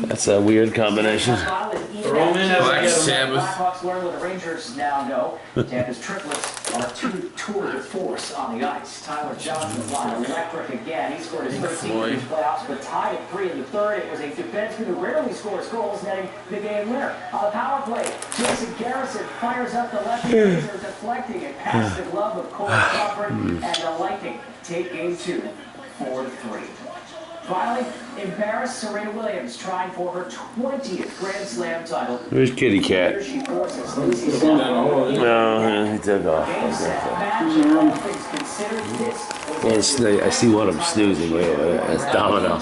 That's a weird combination. Black Sabbath. Blackhawks learn what the Rangers now know. Tampa's triplets are two tour de force on the ice. Tyler Johnson's line electric again. He scored his 13th in the playoffs, but tied at 3 in the third. It was a defenseman who rarely scores goals, netting the game winner. On the power play, Jason Garrison fires up the left laser, deflecting it past the glove of Cole Crawford, and the Lightning take game 2, 4-3. Finally, embarrassed Serena Williams trying for her 20th Grand Slam title. Where's Kitty Cat? Here she forces Lucy Sabah. No, he took off. Game set match, and all things considered, this was I see one of them snoozing. Wait a minute. That's Domino.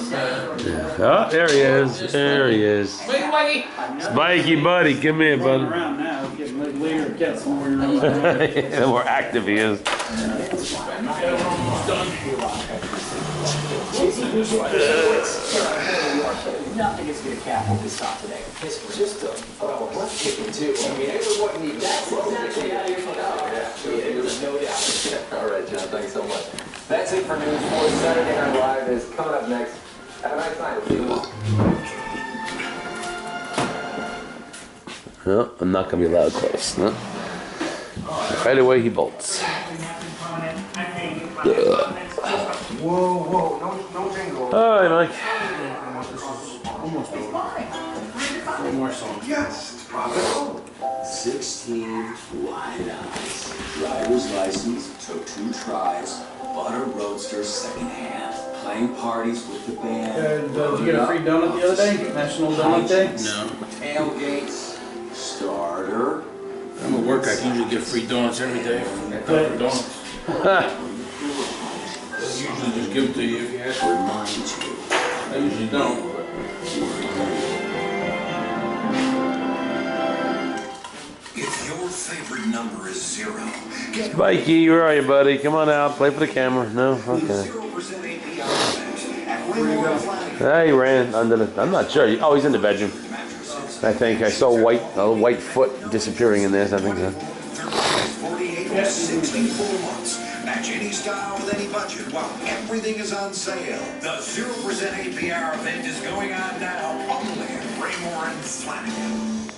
Yeah. Oh, there he is. There he is. Spikey, buddy. Come here, buddy. Around now, getting later, get somewhere around. The more active he is. nothing is going to cap this stop today. It's just a butt kicking too. I mean, everyone needs that. That's exactly how you know. There's no doubt. All right, John. Thanks so much. That's it for News 4. Saturday Night Live is coming up next. Have a nice night. See you. No, I'm not going to be allowed close. No. Right away he bolts. Whoa, no jingle. All right, Mike. Almost over. One more song. Yes, it's probably. 16 wide eyes. Driver's license took 2 tries. Butter roadster secondhand. Playing parties with the band. Did you get a free donut the other day? National Donut Day? No. Tailgates. Starter. I'm at work. I usually get free donuts every day from Dunkin' Donuts. They usually just give it to you if you ask for it. Remind you. I usually don't. If your favorite number is 0, get Spikey, where are you, buddy? Come on out. Play for the camera. No? Okay. 0% APR bags at Raymore Flanagan. Ah, he ran under the... I'm not sure. Oh, he's in the bedroom. I think I saw a white foot disappearing in there. I think so. 48 or 64 months. Match any style with any budget while everything is on sale. The 0% APR event is going on now only at Raymore and Flanagan.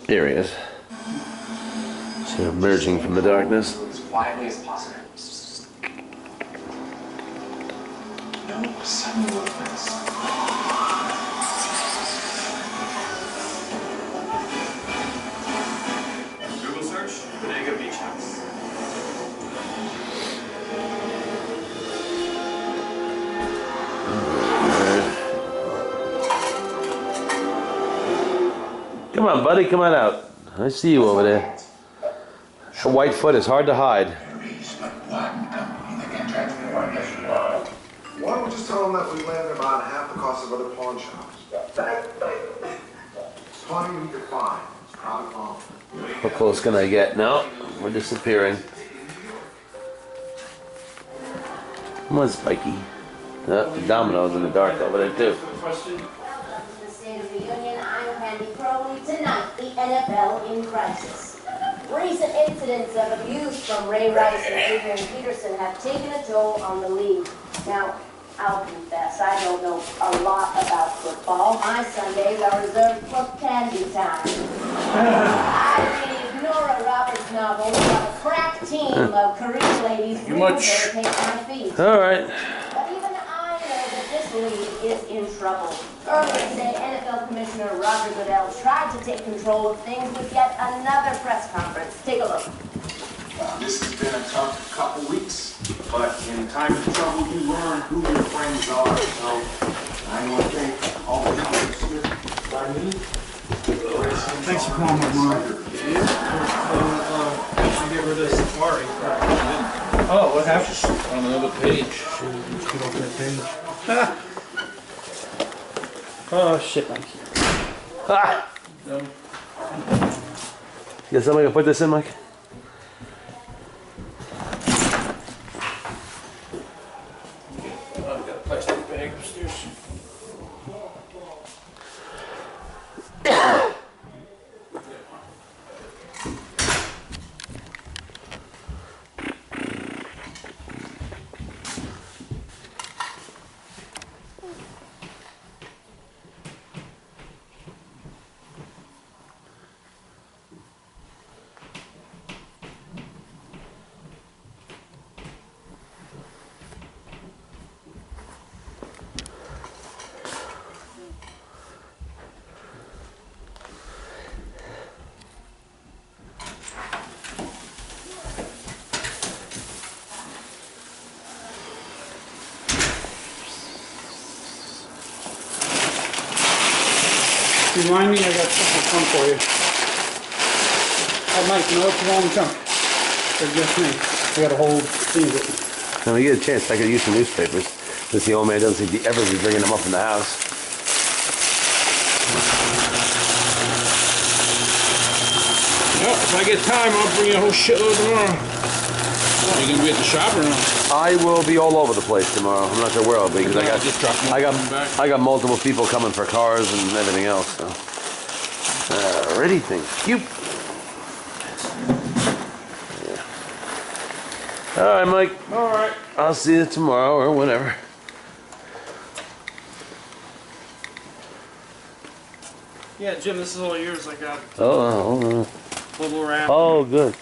There he is. So emerging from the darkness. As quietly as possible. No sudden movements. Google search, Bodega Beach House. Come on, buddy. Come on out. I see you over there. A white foot is hard to hide. Why don't we just tell them that we landed about half the cost of other pawn shops? Plenty we could find. It's probably wrong. How close can I get? No, we're disappearing. Come on, Spikey. Domino's in the dark over there, too. The State of the Union, I'm Candy Crowley. Tonight, the NFL in crisis. Recent incidents of abuse from Ray Rice and Adrian Peterson have taken a toll on the league. Now, I'll confess, I don't know a lot about football. My Sundays are reserved for candy time. I read Nora Roberts' novels about a crack team of Korean ladies who take my feet. All right. But even I know that this league is in trouble. Earlier today, NFL Commissioner Roger Goodell tried to take control of things with yet another press conference. Take a look. This has been a tough couple weeks, but in times of trouble, you learn who your friends are. So I want to thank all the people who stood by me. Thanks for calling my mom. I get rid of Safari. Oh, what happened? On another page. Get off that page. Oh, shit, Mike. Ah! No. You got somebody to put this in, Mike? I've got a plastic bag upstairs. Remind me, I got something fun for you. Oh, Mike, you know what's wrong with junk? Or just me? I got a whole thing of it. When we get a chance, I could use some newspapers. Since the old man doesn't seem to ever be bringing them up in the house. Well, if I get time, I'll bring you a whole shitload tomorrow. You gonna be at the shop or not? I will be all over the place tomorrow. I'm not sure where I'll be because Just drop them off back. I got multiple people coming for cars and everything else. So. Alrighty, thank you. Yeah. All right, Mike. All right. I'll see you tomorrow or whenever. Yeah, Jim, this is all yours. I got Oh. bubble wrap. Oh, good.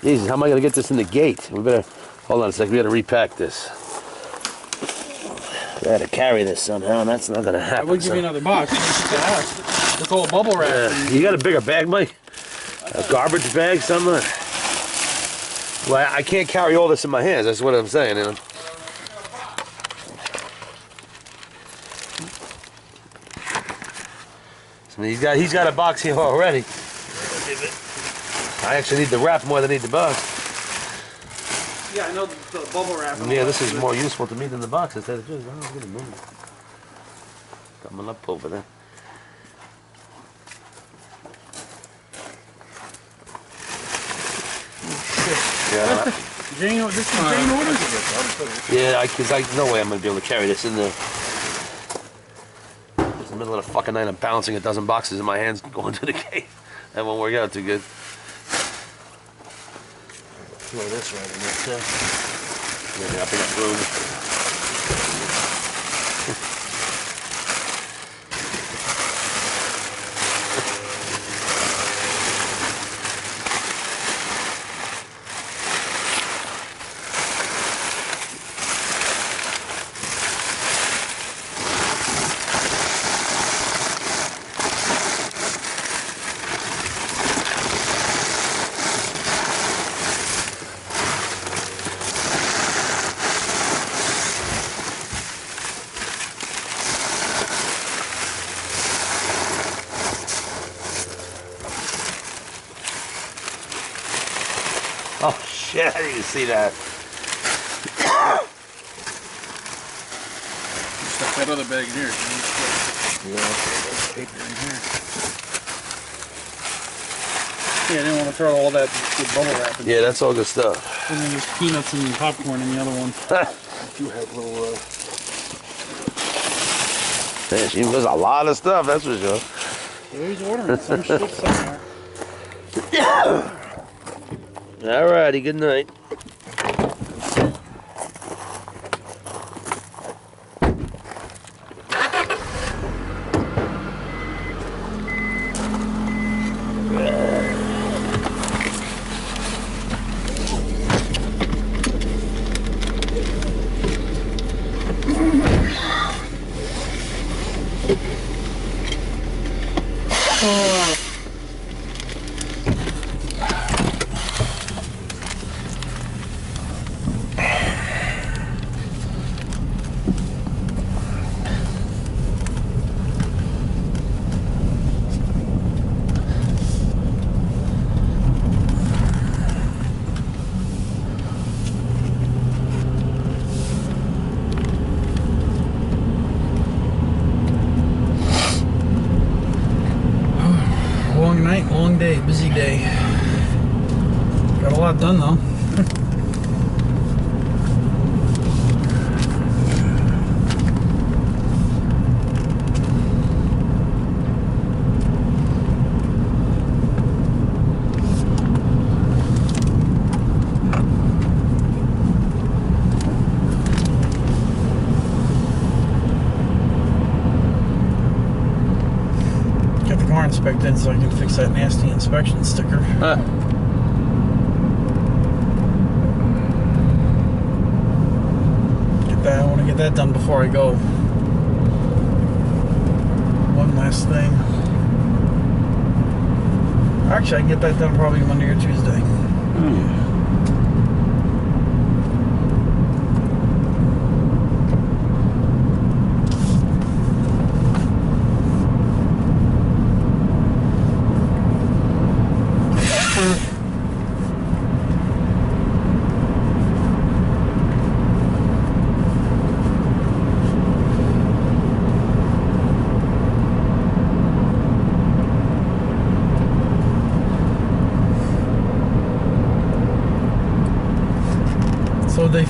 Jesus, how am I gonna get this in the gate? We better hold on a second. We gotta repack this. I gotta carry this somehow, and that's not gonna I happen. would give you another box. It's all bubble wrap. Yeah. You got a bigger bag, Mike? A garbage bag, something? Well, I can't carry all this in my hands. That's what I'm saying. You know? I mean, he's got a box here already. I actually need the wrap more than I need the box. Yeah, I know the bubble wrap. Yeah, this is more useful to me than the box. Instead of just, I'm gonna move. Coming up over there. Yeah, Jane, this is Jane orders. yeah, because no way I'm gonna be able to carry this in the. It's the middle of the fucking night. I'm balancing a dozen boxes in my hands going to the gate. That won't work out too good. Throw this right in there too. Maybe up enough room. Oh shit, I didn't even see that. Stuff that other bag in here. Paper in here. Yeah, I didn't want to throw all that good bubble wrap in. Yeah, that's all good stuff. And then there's peanuts and popcorn in the other one. You have little, Man, there's a lot of stuff, that's for sure. They're always ordering some shit somewhere. Alrighty, good night. Long night, long day, busy day. Got a lot done though. Got the car inspected so I can fix that nasty inspection sticker. I want to get that done before I go. One last thing. Actually, I can get that done probably Monday or Tuesday.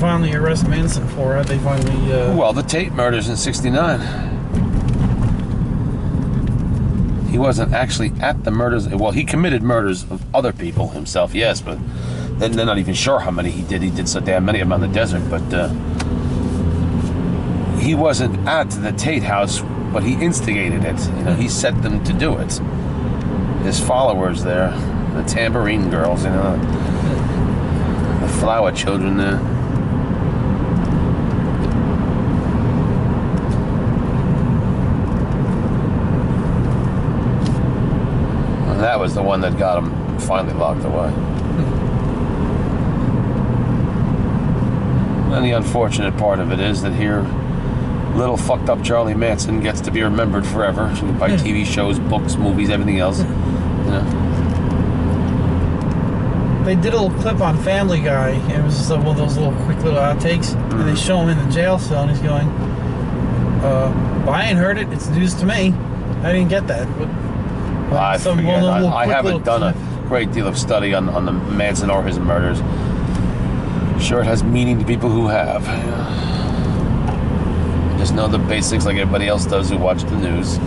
finally arrest Manson for? How'd they finally? Well, the Tate murders in '69. He wasn't actually at the murders. Well, he committed murders of other people himself, yes, but then they're not even sure how many he did. He did so damn many of them on the desert, but he wasn't at the Tate house, but he instigated it. You know, he set them to do it. His followers there, the tambourine girls, you know, the flower children there. That was the one that got him finally locked away. And the unfortunate part of it is that here, little fucked up Charlie Manson gets to be remembered forever by TV shows, books, movies, everything else. You know? They did a little clip on Family Guy, and it was just one of those little quick little outtakes, and they show him in the jail cell, and he's going, well, I ain't heard it. It's news to me. I didn't get that. But I forget. I haven't done a great deal of study on the Manson or his murders. Sure, it has meaning to people who have. I just know the basics like everybody else does who watch the news.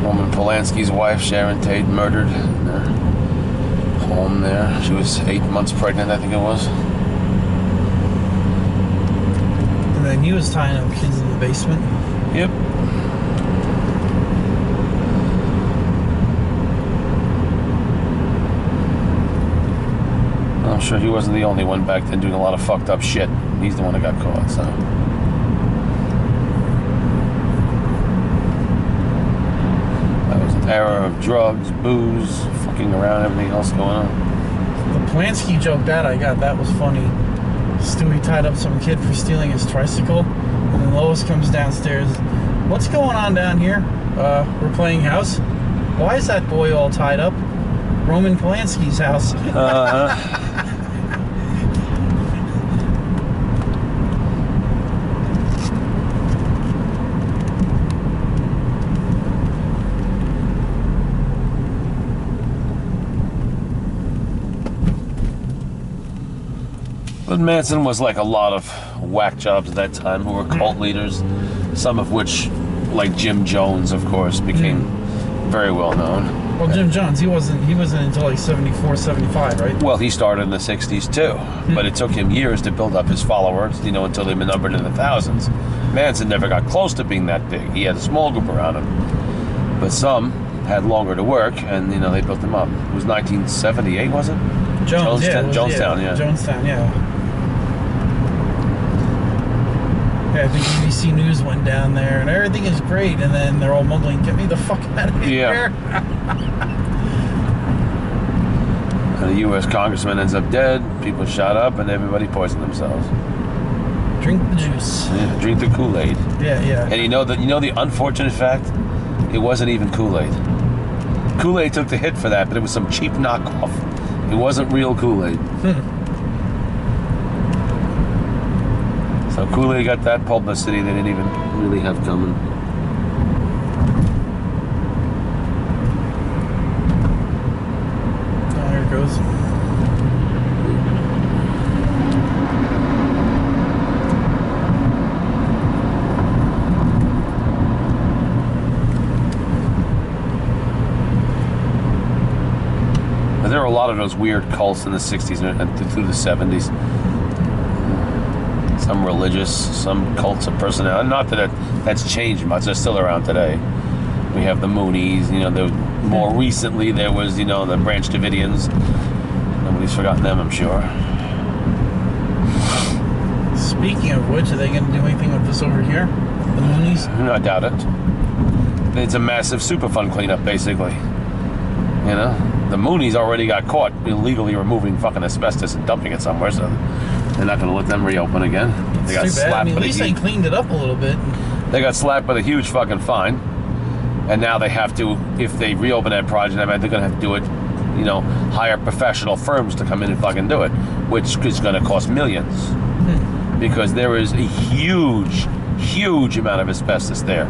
Roman Polanski's wife, Sharon Tate, murdered in their home there. She was 8 months pregnant, I think it was. And then he was tying up kids in the basement. Yep. I'm sure he wasn't the only one back then doing a lot of fucked up shit. He's the one that got caught, so. That was an era of drugs, booze, fucking around, everything else going on. The Polanski joke that I got, that was funny. Stewie tied up some kid for stealing his tricycle, and then Lois comes downstairs. What's going on down here? We're playing house. Why is that boy all tied up? Roman Polanski's house. But Manson was like a lot of whack jobs at that time who were cult leaders, some of which, like Jim Jones, of course, became very well known. Well, Jim Jones, he wasn't until like 74, 75, right? Well, he started in the 60s too, but it took him years to build up his followers, you know, until they were numbered in the thousands. Manson never got close to being that big. He had a small group around him, but some had longer to work, and, you know, they built him up. It was 1978, was it? Jonestown, yeah. Jonestown, yeah. Yeah, I think ABC News went down there, and everything is great, and then they're all mumbling, "Get me the fuck out of here!" Yeah. And a U.S. congressman ends up dead. People shot up, and everybody poisoned themselves. Drink the juice. Yeah, drink the Kool-Aid. Yeah. And you know the unfortunate fact? It wasn't even Kool-Aid. Kool-Aid took the hit for that, but it was some cheap knockoff. It wasn't real Kool-Aid. So Kool-Aid got that publicity they didn't even really have coming. Oh, here it goes. But there were a lot of those weird cults in the 60s and through the 70s. Some religious, some cults of personality. Not that that's changed much. They're still around today. We have the Moonies. You know, more recently there was, you know, the Branch Davidians. Nobody's forgotten them, I'm sure. Speaking of which, are they going to do anything with this over here? The Moonies? I doubt it. It's a massive Superfund cleanup, basically. You know, the Moonies already got caught illegally removing fucking asbestos and dumping it somewhere, so they're not going to let them reopen again. They got too bad. slapped. I mean, at least they cleaned it up a little bit. They got slapped with a huge fucking fine, and now they have to, if they reopen that project, I mean, they're going to have to do it, you know, hire professional firms to come in and fucking do it, which is going to cost millions, because there is a huge amount of asbestos there.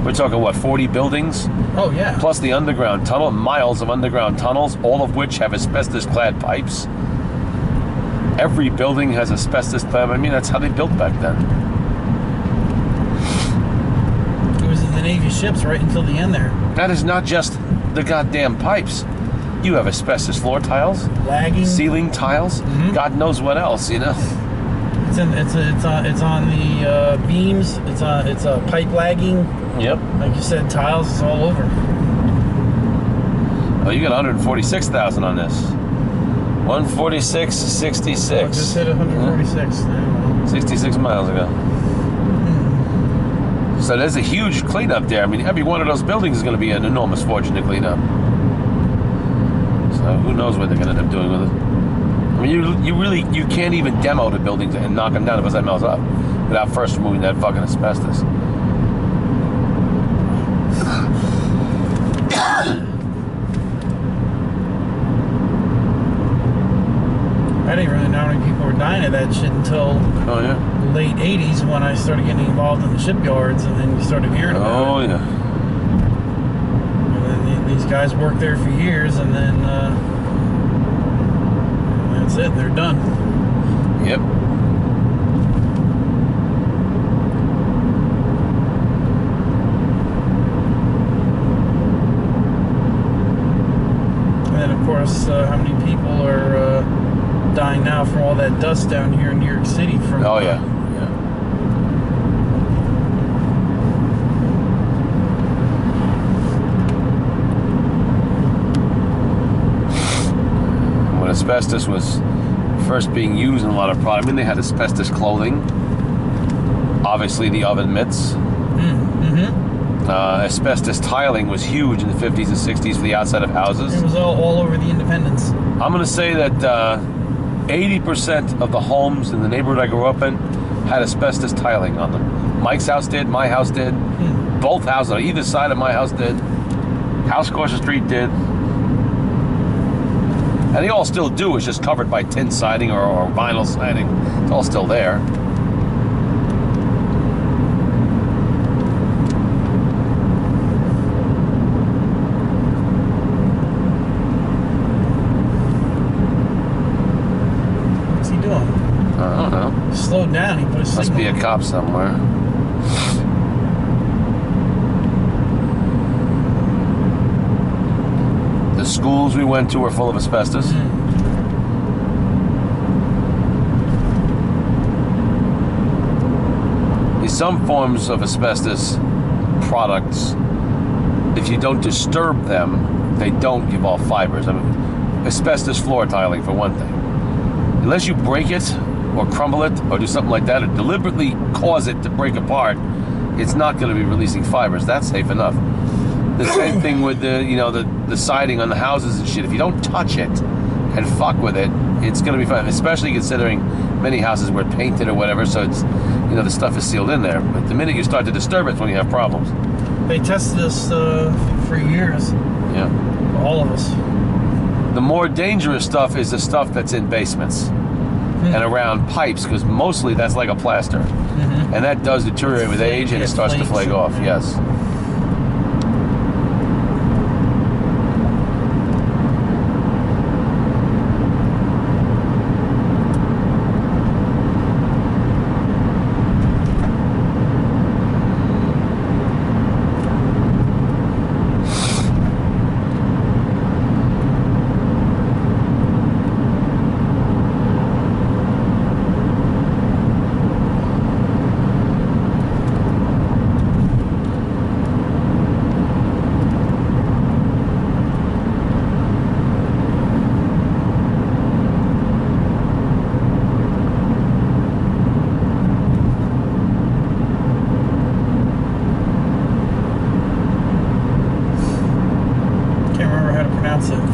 We're talking, what, 40 buildings? Oh, yeah. Plus the underground tunnel, miles of underground tunnels, all of which have asbestos-clad pipes. Every building has asbestos. I mean, that's how they built back then. It was in the Navy ships right until the end there. That is not just the goddamn pipes. You have asbestos floor tiles, Lagging. ceiling tiles, God knows what else, you know. It's on the beams. It's pipe lagging. Yep. Like you said, tiles is all over. Oh, you got 146,000 on this. 146.66. I just hit 146. 66 miles ago. So there's a huge cleanup there. I mean, every one of those buildings is going to be an enormous fortune to clean up. So who knows what they're going to end up doing with it. I mean, you can't even demo the buildings and knock them down if that melts up without first removing that fucking asbestos. I didn't really know how many people were dying of that shit until Oh, yeah? the late 80s when I started getting involved in the shipyards, and then you started hearing about it. Oh, yeah. And then these guys worked there for years, and then that's it. They're done. Yep. And then, of course, how many people are dying now from all that dust down here in New York City? From Oh, yeah. Yeah. When asbestos was first being used in a lot of products, I mean, they had asbestos clothing. Obviously, the oven mitts. Asbestos tiling was huge in the 50s and 60s for the outside of houses. It was all over the Independence. I'm going to say that 80% of the homes in the neighborhood I grew up in had asbestos tiling on them. Mike's house did, my house did, both houses on either side of my house did, house across the street did. And they all still do, it's just covered by tin siding or vinyl siding. It's all still there. I don't know. Slowed down. He put a Must be a signal. cop somewhere. The schools we went to were full of asbestos. Some forms of asbestos products, if you don't disturb them, they don't give off fibers. I mean, asbestos floor tiling, for one thing. Unless you break it or crumble it or do something like that or deliberately cause it to break apart, it's not going to be releasing fibers. That's safe enough. The same thing with the siding on the houses and shit. If you don't touch it and fuck with it, it's going to be fine. Especially considering many houses were painted or whatever, so it's the stuff is sealed in there. But the minute you start to disturb it, it's when you have problems. They tested us for years. Yeah. All of us. The more dangerous stuff is the stuff that's in basements and around pipes, because mostly that's like a plaster. And that does deteriorate with age and it starts to flake off, yes.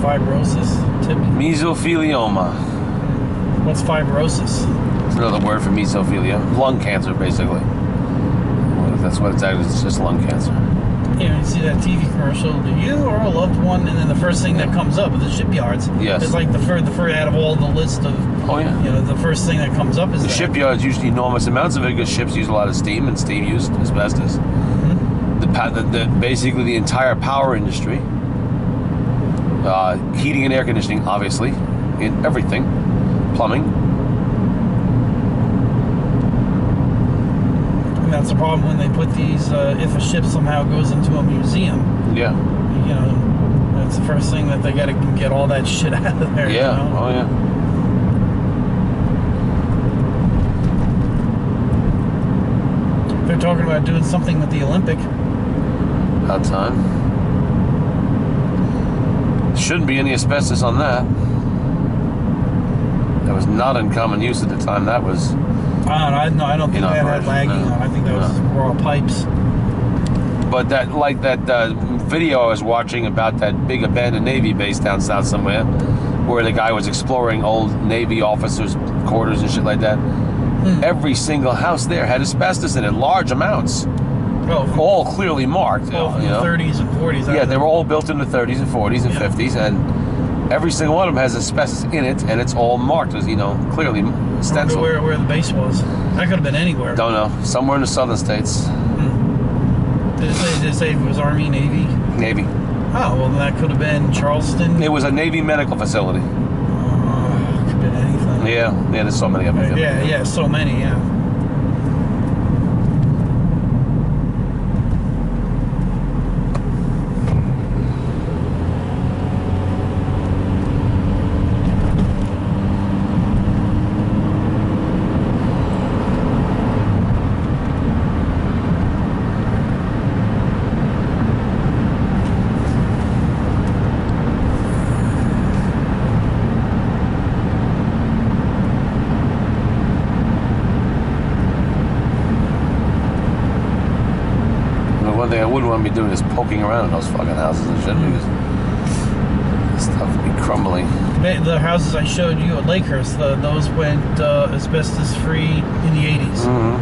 Fibrosis, Timmy. Mesothelioma. What's fibrosis? It's another word for mesophilia. Lung cancer, basically. That's what it's actually. It's just lung cancer. You see that TV commercial, do you or a loved one, and then the first thing that comes up is the shipyards. Yes. It's like the first out of all the list of, the first thing that comes up is the shipyards use enormous amounts of it because ships use a lot of steam, and steam used asbestos. Basically the entire power industry, heating and air conditioning, obviously, in everything, plumbing, that's the problem when they put these. If a ship somehow goes into a museum, Yeah. you know, that's the first thing that they got to get all that shit out of there. Yeah. You know? Oh yeah. They're talking about doing something with the Olympic. About time. Shouldn't be any asbestos on that. That was not in common use at the time. That was. I don't think that had lagging no. on. I think that was raw pipes. But that, like that video I was watching about that big abandoned Navy base down south somewhere, where the guy was exploring old Navy officers' quarters and shit like that. Every single house there had asbestos in it, large amounts. Oh, All clearly marked. from you the know? 30s and 40s. Yeah, they were all built in the 30s and 40s and 50s, and every single one of them has asbestos in it, and it's all marked as, clearly I wonder stenciled. where the base was. That could have been anywhere. Don't know. Somewhere in the southern states. Did it say if it was Army, Navy? Navy. Oh, well, then that could have been Charleston. It was a Navy medical facility. Could have been anything. Yeah, there's so many of them. Yeah, so many, yeah. One thing I wouldn't want to be doing is poking around in those fucking houses and shit, because stuff would be crumbly. The houses I showed you at Lakehurst, those went asbestos-free in the 80s. Mm-hmm.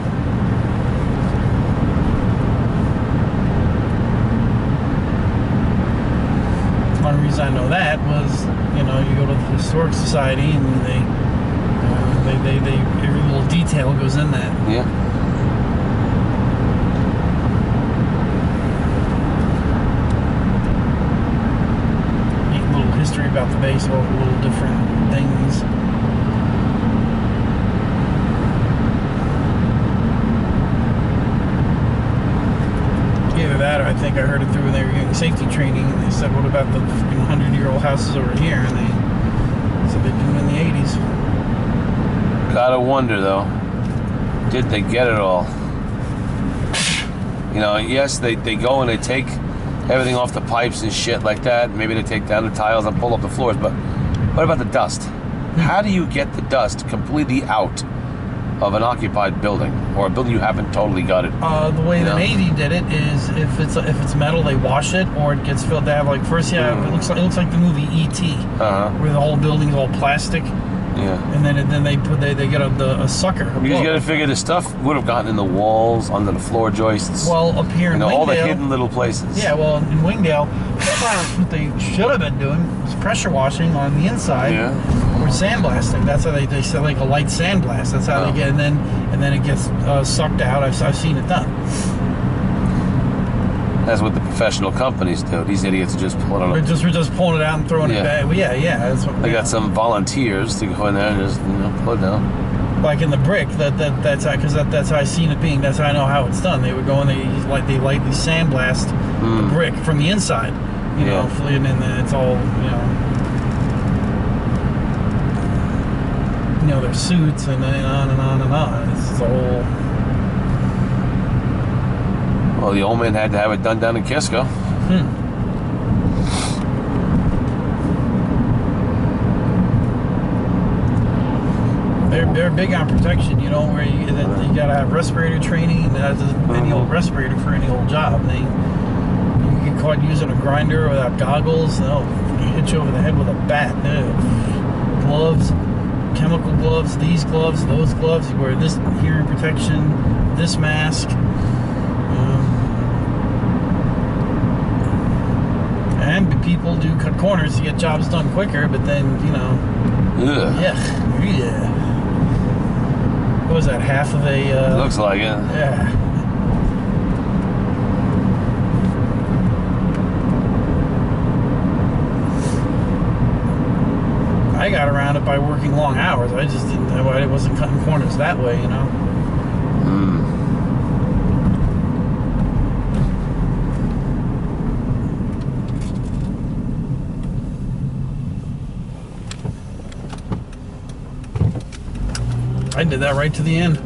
One reason I know that was, you go to the Historic Society and they every little detail goes in that. Yeah. Neat little history about the base, all the little different things. Either that, or I think I heard it through when they were getting safety training, and they said, "What about the 100-year-old houses over here?" And they said they'd been in the 80s. Gotta wonder though, did they get it all? Yes, they go and they take everything off the pipes and shit like that. Maybe they take down the tiles and pull up the floors, but what about the dust? How do you get the dust completely out of an occupied building, or a building you haven't totally gutted? The way the Navy did it is, if it's metal, they wash it, or it gets filled. They have it looks like the movie E.T., where the whole building's all plastic. Yeah. And then they get a sucker. Because you got to figure the stuff would have gotten in the walls, under the floor joists. Well, up here in Wingdale, all the hidden little places. Yeah, well, in Wingdale, what they should have been doing was pressure washing on the inside, or sandblasting. That's how they say, like a light sandblast. That's how they get, and then it gets sucked out. I've seen it done. That's what the professional companies do. These idiots are just pulling it. We're just pulling it out and throwing it back. Well, yeah. That's what they got some volunteers to go in there and just pull it down. Like in the brick, that's how, because that's how I seen it being. That's how I know how it's done. They would go and they lightly sandblast the brick from the inside. And then it's all their suits and then on and on and on. It's all. Well, the old man had to have it done down in Kisco. They're big on protection, where you got to have respirator training, and that's any old respirator for any old job. You get caught using a grinder without goggles, they'll hit you over the head with a bat. Gloves, chemical gloves, these gloves, those gloves. You wear this hearing protection, this mask. And people do cut corners to get jobs done quicker, but then, yeah. What was that, half of a... Looks like it. Yeah. I got around it by working long hours. I just didn't... I wasn't cutting corners that way, I did that right to the end.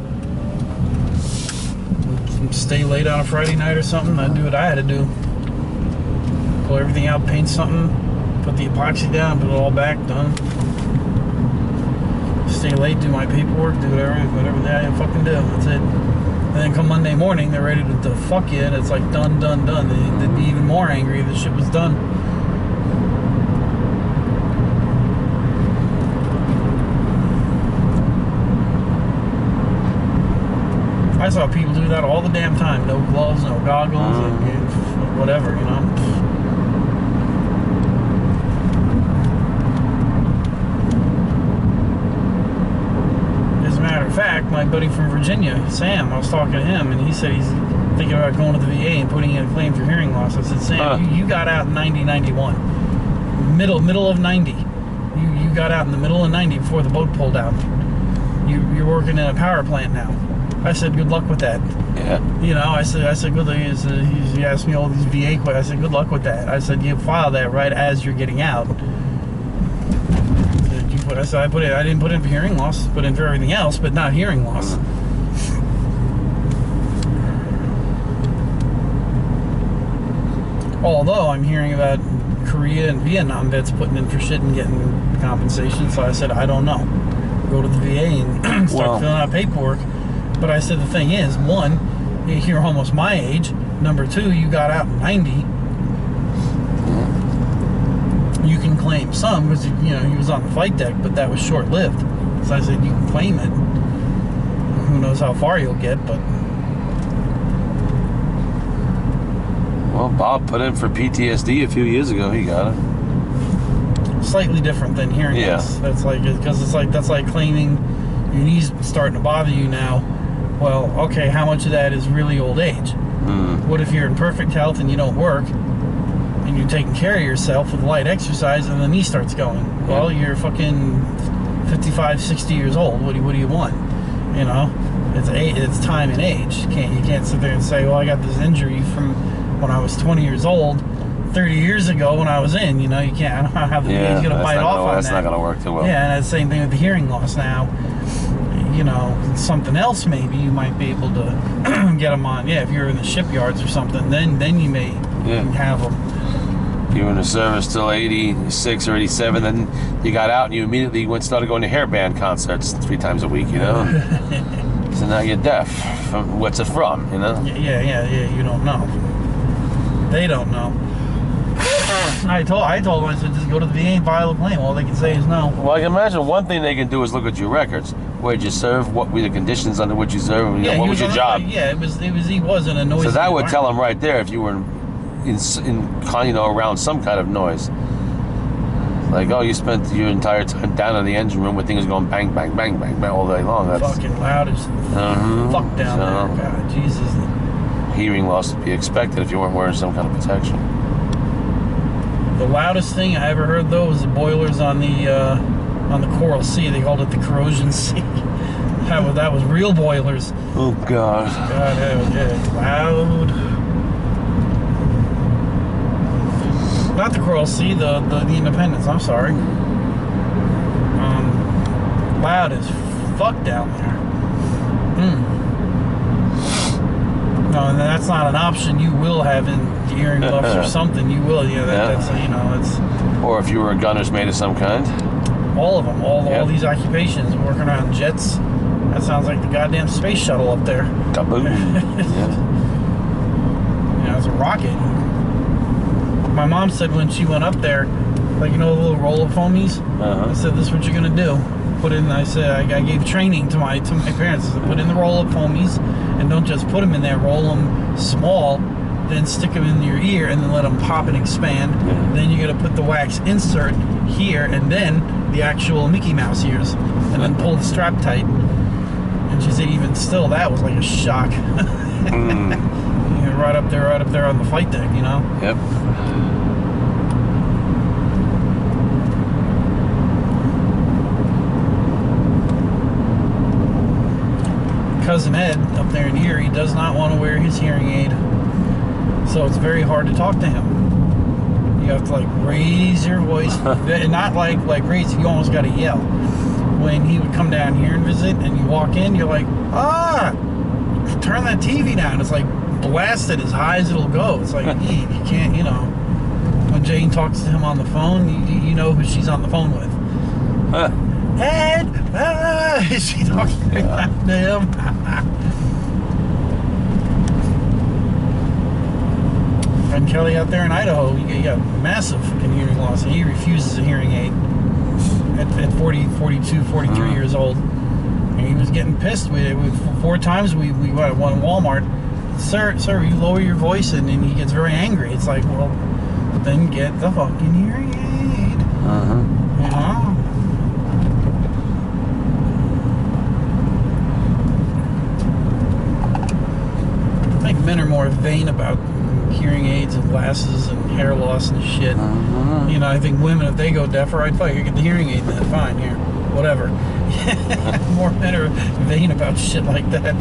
Stay late on a Friday night or something. I'd do what I had to do. Pull everything out, paint something, put the epoxy down, put it all back, done. Stay late, do my paperwork, do whatever they had to fucking do. That's it. And then come Monday morning, they're ready to fuck you, and it's like done. They'd be even more angry if the shit was done. I saw people do that all the damn time. No gloves, no goggles, and whatever, you know. As a matter of fact, my buddy from Virginia, Sam, I was talking to him, and he said he's thinking about going to the VA and putting in a claim for hearing loss. I said, Sam, you got out in 90, 91. Middle of 90. You got out in the middle of 90 before the boat pulled out. You're working in a power plant now. I said, good luck with that. Yeah. You know, I said, good luck. He asked me all these VA questions. I said, good luck with that. I said, you file that right as you're getting out. I said, I didn't put in for hearing loss, put in for everything else, but not hearing loss. Although I'm hearing about Korea and Vietnam vets putting in for shit and getting compensation, so I said, I don't know. Go to the VA and start filling out paperwork. But I said, the thing is, one, you're almost my age. Number two, you got out in 90. You can claim some because, you know, he was on the flight deck, but that was short-lived. So I said, you can claim it. Who knows how far you'll get, but... Well, Bob put in for PTSD a few years ago. He got it. Slightly different than hearing loss. That's like, because it's like, that's like claiming your knee's starting to bother you now. Well, okay, how much of that is really old age? What if you're in perfect health and you don't work, and you're taking care of yourself with light exercise, and the knee starts going? Well, you're fucking 55, 60 years old. What do you want? You know, it's time and age. You can't sit there and say, well, I got this injury from when I was 20 years old, 30 years ago when I was in. You know, you can't. I don't know how the VA's going to bite off on that. That's not going to work too well. Yeah, and that's the same thing with the hearing loss now. You know, something else maybe you might be able to get them on. Yeah, if you're in the shipyards or something, then you may have them. You were in the service till 86 or 87, then you got out and you immediately started going to hairband concerts 3 times a week, you know? So now you're deaf. What's it from, you know? Yeah, you don't know. They don't know. I told them, I said, just go to the VA and file a claim. All they can say is no. Well, I can imagine one thing they can do is look at your records. Where'd you serve? What were the conditions under which you served? You know, what was your job? Yeah, he wasn't a noisy. So that would tell them right there if you were in you know, around some kind of noise. Like, oh, you spent your entire time down in the engine room with things going bang, bang, bang, bang, bang all day long. That's fucking loud as fuck down there. God, Jesus. Hearing loss would be expected if you weren't wearing some kind of protection. The loudest thing I ever heard, though, was the boilers on the Coral Sea. They called it the Corrosion Sea. That was real boilers. Oh, God. God, that was loud. Not the Coral Sea, the Independence, I'm sorry. Loud as fuck down there. No, and that's not an option. You will have in hearing loss or something. You will, that's, you know, it's... Or if you were a gunner's mate of some kind. All of them, all these occupations, working around jets. That sounds like the goddamn space shuttle up there. Kaboom. You know, it's a rocket. My mom said when she went up there, like, you know, the little roll-up foamies. I said, this is what you're gonna do. Put in. I said, I gave training to my parents. I said, put in the roll-up foamies, and don't just put them in there. Roll them small, then stick them in your ear, and then let them pop and expand. Then you're gonna put the wax insert here, and then the actual Mickey Mouse ears, and then pull the strap tight. And she said, even still, that was like a shock. Right up there on the flight deck, you know. Yep. Cousin Ed up there in Erie does not want to wear his hearing aid, so it's very hard to talk to him. You have to like raise your voice, not like raise. You almost got to yell. when he would come down here and visit, and you walk in, you're like, turn that TV down. It's like blasted as high as it'll go. It's like, you can't, you know. When Jane talks to him on the phone, you know who she's on the phone with. Ed, she talks to him. And Kelly out there in Idaho, you got massive fucking hearing loss, and he refuses a hearing aid at 40, 42, 43 years old. And he was getting pissed. We 4 times we went to Walmart. Sir, you lower your voice, and he gets very angry. It's like, well, then get the fucking hearing aid. You know? I think men are more vain about hearing aids and glasses and hair loss and shit. You know, I think women, if they go deaf, or I'd fucking get the hearing aid then, fine, here, whatever. More men are vain about shit like that.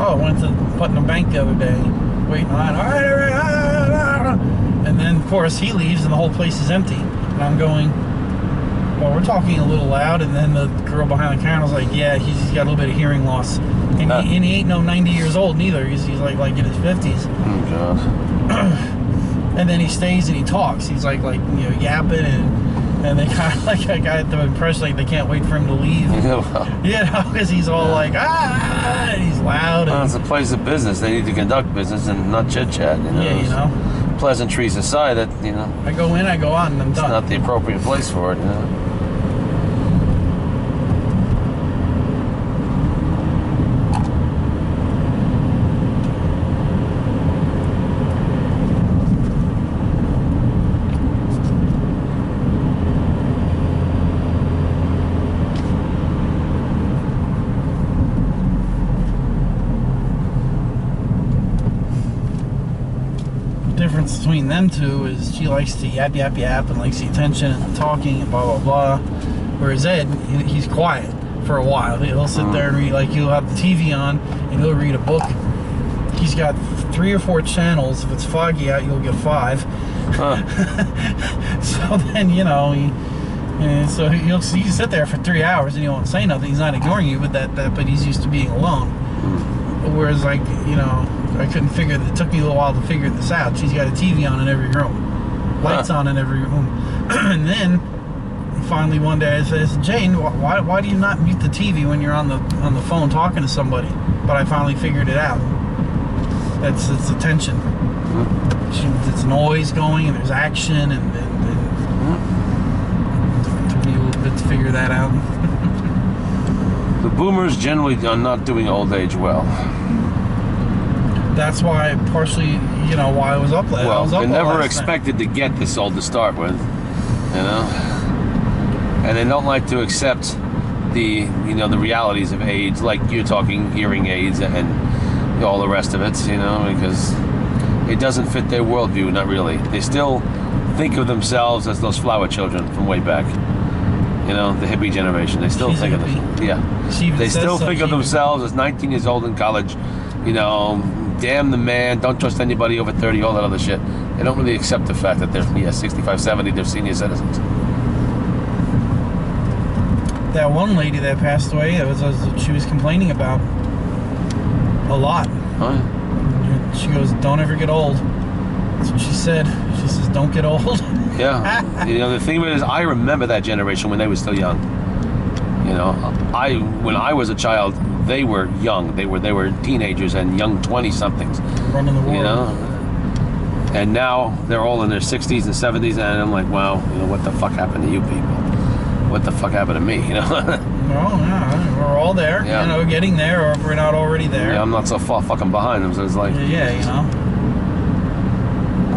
Oh, I went to Putnam Bank the other day, waiting on, and then of course he leaves and the whole place is empty, and I'm going, well, we're talking a little loud, and then the girl behind the counter was like, yeah, he's got a little bit of hearing loss, and he ain't no 90 years old neither. He's like in his 50s. Oh God. And then he stays and he talks. He's like you know, yapping, and they kind of like, I got the impression like they can't wait for him to leave. You know, because he's all like, and he's loud. Well, it's a place of business. They need to conduct business and not chit chat. You know? Yeah, you know. Pleasantries aside, that, you know. I go in, I go out, and I'm it's done. Not the appropriate place for it. You know. Difference between them two is she likes to yap and likes the attention and the talking and blah blah blah, whereas Ed, he's quiet for a while. He'll sit there and read, like, he'll have the TV on and he'll read a book. He's got 3 or 4 channels. If it's foggy out, you'll get 5. So then, you know, so he'll sit there for 3 hours and he won't say nothing. He's not ignoring you, but he's used to being alone. Whereas, like, you know, I couldn't figure. It took me a little while to figure this out. She's got a TV on in every room, lights on in every room, and then finally one day I says, Jane, why do you not mute the TV when you're on the phone talking to somebody? But I finally figured it out. It's attention. It's noise going, and there's action, and it took me a little bit to figure that out. The boomers generally are not doing old age well. That's why, partially, you know, why I was up late. Well, they're never expected to get this old to start with, you know, and they don't like to accept the realities of age, like you're talking hearing aids and all the rest of it, you know, because it doesn't fit their worldview. Not really. They still think of themselves as those flower children from way back. You know, the hippie generation. They still think of them. Yeah. They still think of themselves as 19 years old in college. You know, damn the man, don't trust anybody over 30, all that other shit. They don't really accept the fact that they're 65, 70, they're senior citizens. That one lady that passed away, she was complaining about a lot. Oh, yeah. She goes, don't ever get old. That's what she said. She says, don't get old. Yeah. You know, the thing of it is, I remember that generation when they were still young. You know, when I was a child, they were young. They were teenagers and young 20-somethings. Running the world. You know? And now they're all in their 60s and 70s, and I'm like, wow, you know, what the fuck happened to you people? What the fuck happened to me, you know? No, we're all there, you know, getting there, or if we're not already there. Yeah, I'm not so far fucking behind them, so it's like... Yeah, you know.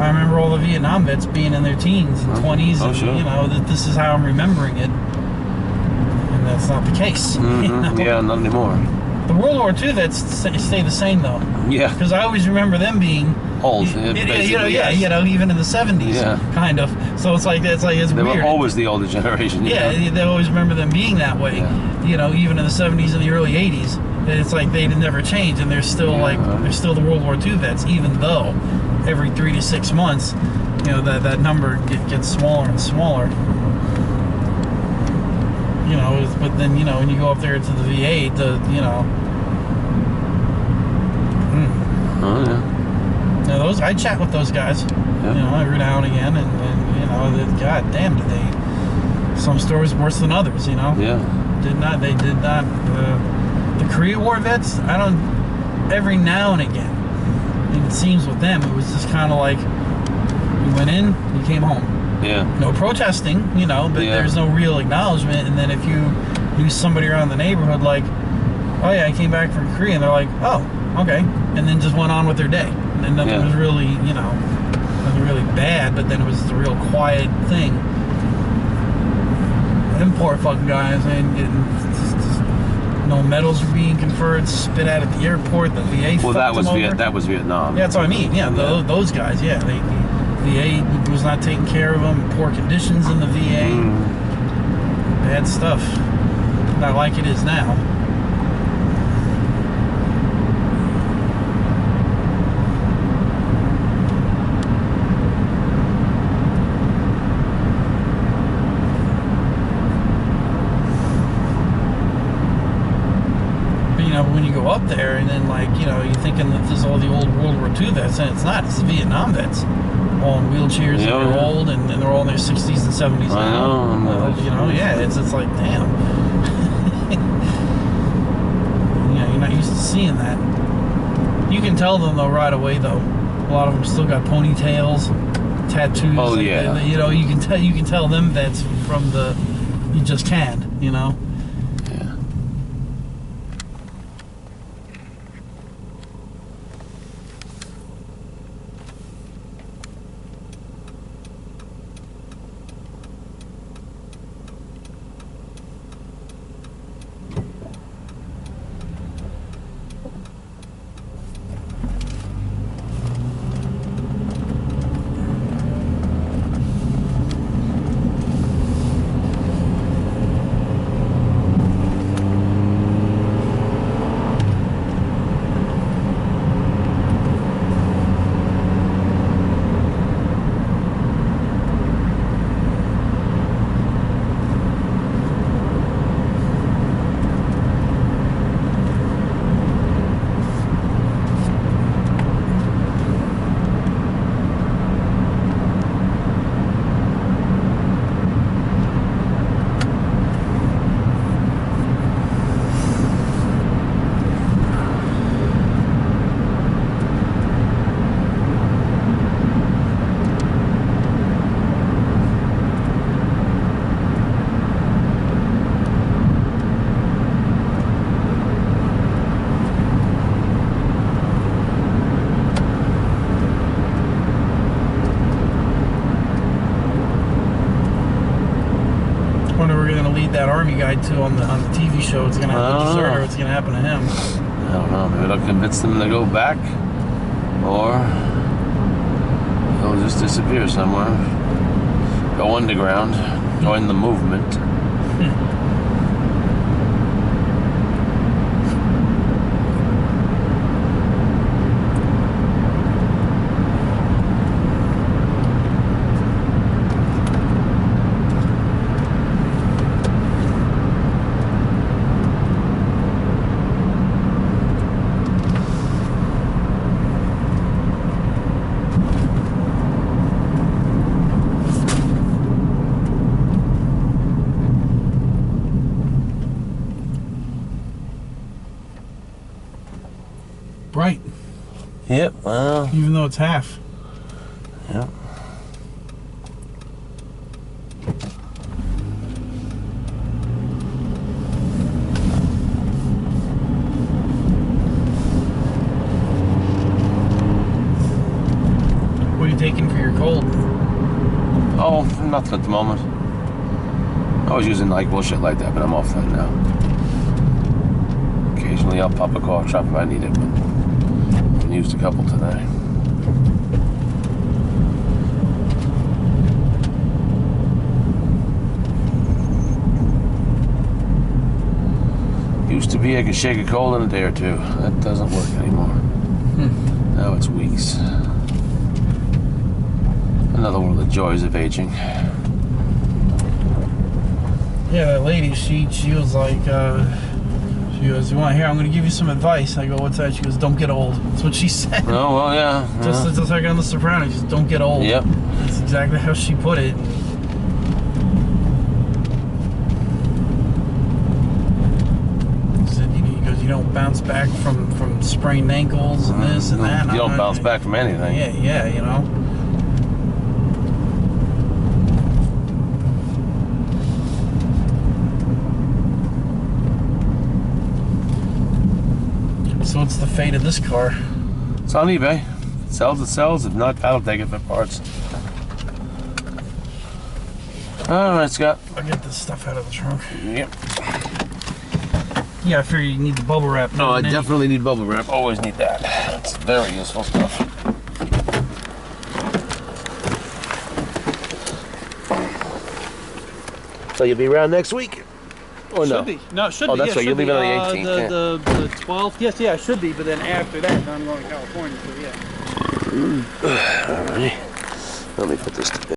I remember all the Vietnam vets being in their teens and 20s, and, sure. you know, that this is how I'm remembering it. And that's not the case. Mm-hmm. You know? Yeah, not anymore. The World War II vets stay the same, though. Yeah. Because I always remember them being old. Even in the 70s, Yeah. kind of. So it's it's They weird. were always the older generation. Yeah, they always remember them being that way. Yeah. Even in the 70s and the early 80s, it's like they never changed, and they're still they're still the World War II vets, even though every 3 to 6 months, that number gets smaller and smaller. But then when you go up there to the VA, Oh yeah. those I chat with those guys, every now and again, and God damn, did they? Some stories worse than others, Yeah. They did not. The Korea War vets, every now and again, and it seems with them, it was just kind of like, you went in, you came home. Yeah. No protesting, but there's no real acknowledgement. And then if you knew somebody around the neighborhood, like, oh yeah, I came back from Korea, and they're like, oh, okay, and then just went on with their day. And then nothing was really, nothing really bad, but then it was just a real quiet thing. Them poor fucking guys, ain't getting no medals were being conferred, spit out at the airport. The VA. Well, that was over. that was Vietnam. Yeah, that's what I mean. Yeah, those guys. Yeah, the VA was not taking care of them. Poor conditions in the VA. Bad stuff. Not like it is now. When you go up there and then you're thinking that this is all the old World War II vets, and it's not. It's the Vietnam vets, all in wheelchairs, and they're old, and they're all in their 60s and 70s now. It's like, damn. You're not used to seeing that. You can tell them though right away though. A lot of them still got ponytails, tattoos. Oh yeah. You can tell them vets from the. You just can. That Army guy too on the TV show. It's gonna happen to Deserter. What's gonna happen to him? I don't know. Maybe it'll convince them to go back, or he'll just disappear somewhere, go underground, join the movement. Bright. Yep. Well. Even though it's half. Yep. What are you taking for your cold? Oh, nothing at the moment. I was using like bullshit like that, but I'm off that now. Occasionally I'll pop a cough drop if I need it, but I used a couple today. Used to be I could shake a cold in a day or two. That doesn't work anymore. Now it's weeks. Another one of the joys of aging. Yeah, that lady, she was like, she goes, you want to hear? I'm going to give you some advice. I go, what's that? She goes, don't get old. That's what she said. Oh, well, yeah. Just like on The Sopranos, just don't get old. Yep. That's exactly how she put it. He goes, you don't bounce back from sprained ankles and this and that. You don't bounce back from anything. Yeah, you know. So what's the fate of this car? It's on eBay. It sells, it sells. If not, I'll take it for parts. All right, Scott. I'll get this stuff out of the trunk. Yep. Yeah, I figure you need the bubble wrap. No, I definitely need bubble wrap. Always need that. It's very useful stuff. So you'll be around next week? Or no? Should be. No, it should Oh, be. that's Yeah, right. You'll should leave be. on the 18th. The 12th. Yes, yeah, it should be. But then after that, I'm going to California. So yeah. All right. Let me put this together.